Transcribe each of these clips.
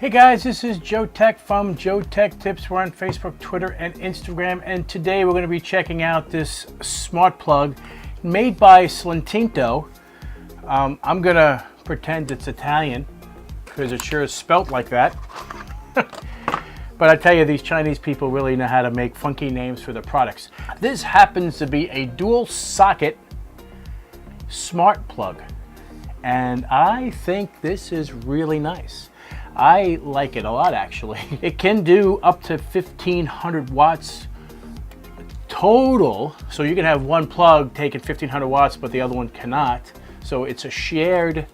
Hey guys, this is Joe Tech from JoeteckTips. We're on Facebook, Twitter, and Instagram, and today we're going to be checking out this smart plug made by Slitinto. I'm going to pretend it's Italian because it sure is spelt like that. But I tell you, these Chinese people really know how to make funky names for their products. This happens to be a dual socket smart plug, and I think this is really nice. I like it a lot, actually. It can do up to 1500 watts total, so you can have one plug taking 1500 watts, but the other one cannot. So it's a shared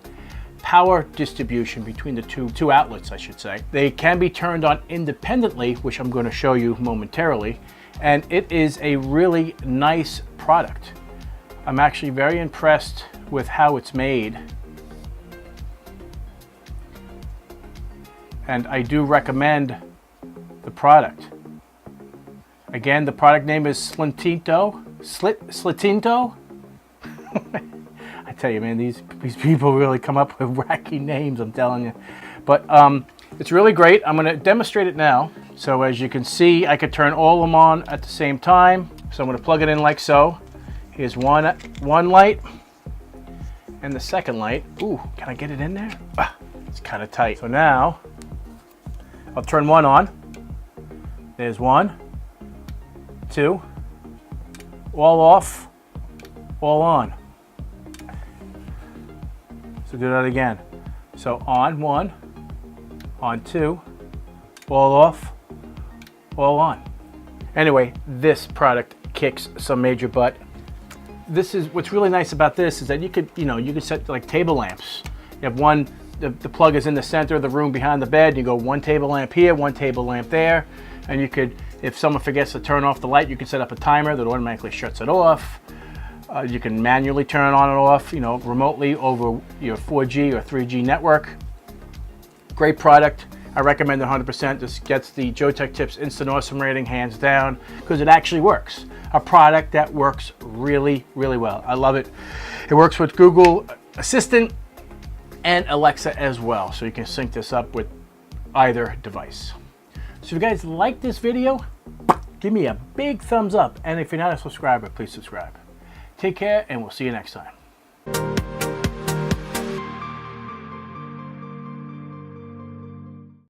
power distribution between the two outlets, I should say. They can be turned on independently, which I'm going to show you momentarily, and it is a really nice product. I'm actually very impressed with how it's made. And I do recommend the product. Again, the product name is Slitinto. Slitinto? I tell you, man, these people really come up with wacky names, I'm telling you. But it's really great. I'm going to demonstrate it now. So as you can see, I could turn all of them on at the same time. So I'm going to plug it in like so. Here's one light and the second light. Ooh, can I get it in there? Ah, it's kind of tight. So now I'll turn one on. There's one, two, all off, all on. So do that again. So on one, on two, all off, all on. Anyway, this product kicks some major butt. This is what's really nice about this is that you could set like table lamps. You have one. The plug is in the center of the room behind the bed. You go one table lamp here, one table lamp there, and you could, if someone forgets to turn off the light, you can set up a timer that automatically shuts it off. You can manually turn it on and off, remotely over your 4G or 3G network. Great product. I recommend it 100%. This gets the JoeteckTips Instant Awesome rating hands down because it actually works. A product that works really, really well. I love it. It works with Google Assistant and Alexa as well, so you can sync this up with either device. So if you guys like this video, give me a big thumbs up, and if you're not a subscriber, please subscribe. Take care, and we'll see you next time.